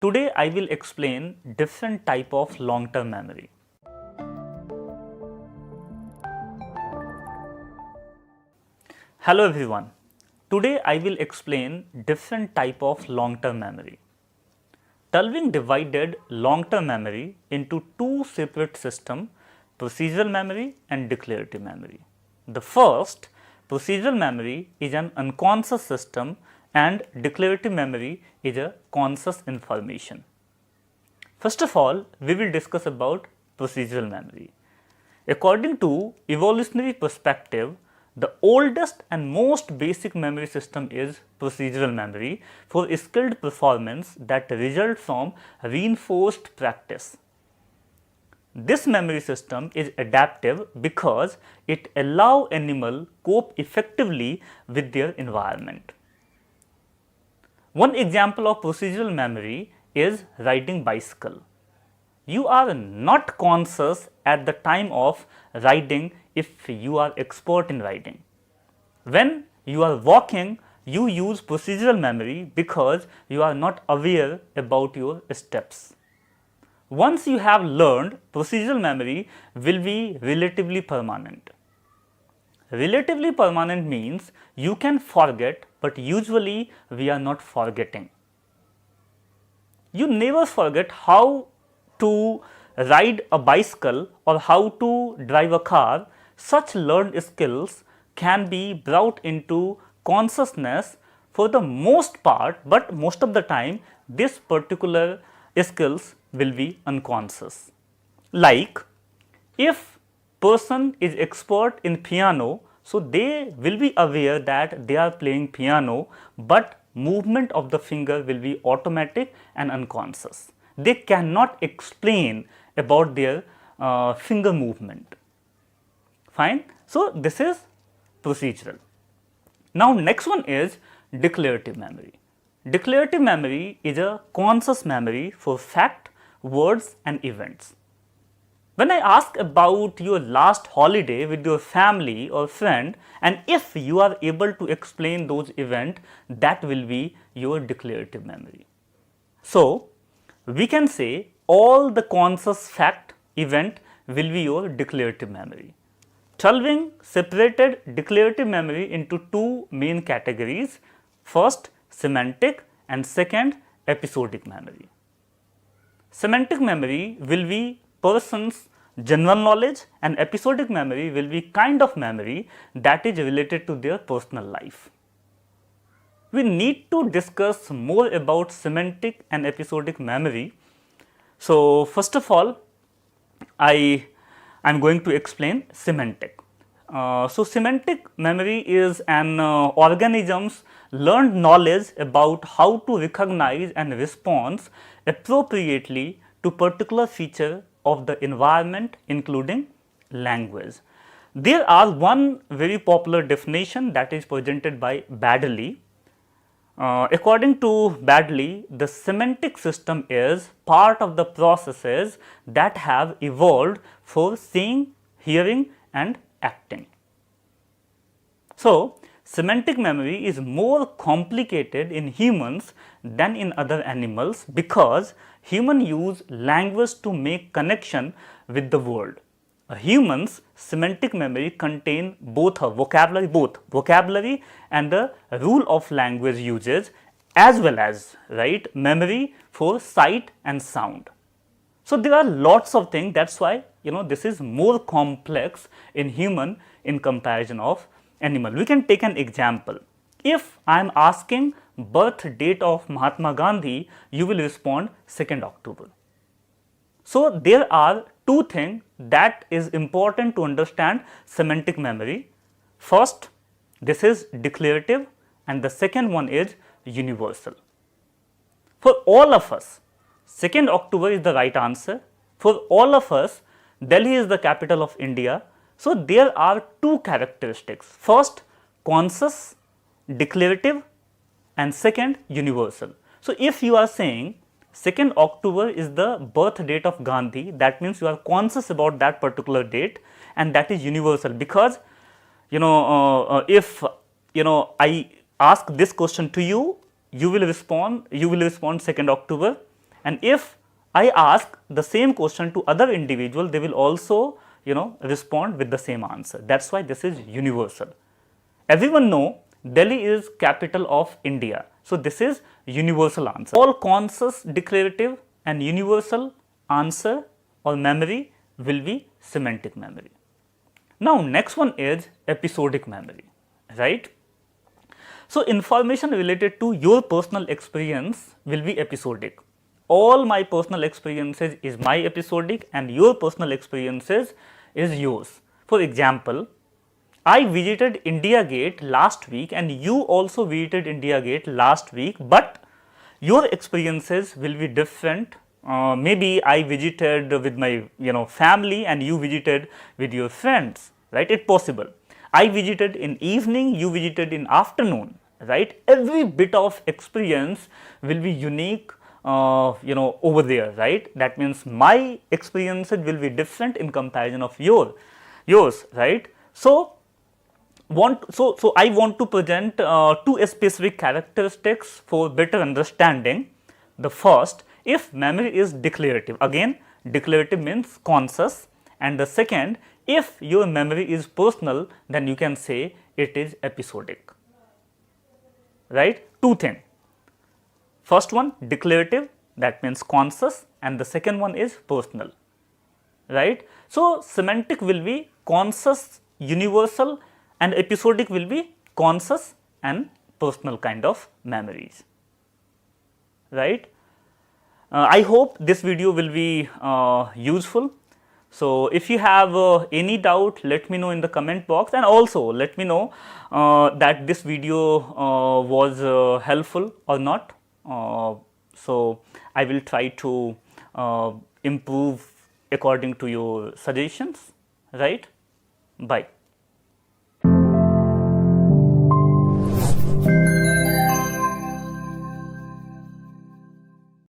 Today I will explain different type of long-term memory. Hello everyone. Today I will explain different type of long-term memory. Tulving divided long-term memory into two separate systems, procedural memory and declarative memory. The first, procedural memory, is an unconscious system and declarative memory is a conscious information. First of all, we will discuss about procedural memory. According to evolutionary perspective, the oldest and most basic memory system is procedural memory for skilled performance that result from reinforced practice. This memory system is adaptive because it allows animals cope effectively with their environment. One example of procedural memory is riding bicycle. You are not conscious at the time of riding if you are expert in riding. When you are walking, you use procedural memory because you are not aware about your steps. Once you have learned, procedural memory will be relatively permanent. Relatively permanent means you can forget, but usually we are not forgetting. You never forget how to ride a bicycle or how to drive a car. Such learned skills can be brought into consciousness for the most part, but most of the time this particular skills will be unconscious. Like if person is expert in piano, so they will be aware that they are playing piano, but movement of the finger will be automatic and unconscious. They cannot explain about their finger movement. Fine. So, this is procedural. Now, next one is declarative memory. Declarative memory is a conscious memory for fact, words and events. When I ask about your last holiday with your family or friend, and if you are able to explain those events, that will be your declarative memory. So, we can say all the conscious fact event will be your declarative memory. Tulving separated declarative memory into two main categories. First, semantic and second, episodic memory. Semantic memory will be person's general knowledge and episodic memory will be kind of memory that is related to their personal life. We need to discuss more about semantic and episodic memory. So, first of all, I am going to explain semantic. So, semantic memory is an organism's learned knowledge about how to recognize and respond appropriately to particular feature of the environment, including language. There are one very popular definition that is presented by Baddeley. According to Baddeley, the semantic system is part of the processes that have evolved for seeing, hearing and acting. So, semantic memory is more complicated in humans than in other animals because humans use language to make connection with the world. A human's semantic memory contains both vocabulary and the rule of language usage as well as memory for sight and sound. So, there are lots of things, that is why this is more complex in human in comparison of animal. We can take an example. If I am asking birth date of Mahatma Gandhi, you will respond 2nd October. So, there are two things that is important to understand semantic memory. First, this is declarative and the second one is universal. For all of us, 2nd October is the right answer. For all of us, Delhi is the capital of India. So, there are two characteristics. First, conscious, declarative and second, universal. So, if you are saying 2nd October is the birth date of Gandhi, that means you are conscious about that particular date and that is universal because if I ask this question to you, you will respond 2nd October and if I ask the same question to other individual, they will also respond with the same answer. That's why this is universal. Everyone know Delhi is capital of India. So this is universal answer. All conscious declarative and universal answer or memory will be semantic memory. Now next one is episodic memory, right? So information related to your personal experience will be episodic. All my personal experiences is my episodic and your personal experiences is yours. For example, I visited India Gate last week and you also visited India Gate last week, but your experiences will be different. Maybe I visited with my family and you visited with your friends, right? It's possible. I visited in evening, you visited in afternoon, right? Every bit of experience will be unique over there, right? That means my experiences will be different in comparison of yours, right? So I want to present two specific characteristics for better understanding. The first, if memory is declarative, again declarative means conscious, and the second, if your memory is personal, then you can say it is episodic, right? Two things. First one declarative, that means conscious, and the second one is personal, right? So semantic will be conscious, universal, and episodic will be conscious and personal kind of memories, right? I hope this video will be useful. So if you have any doubt, let me know in the comment box, and also let me know that this video was helpful or not. So I will try to improve according to your suggestions, right? Bye.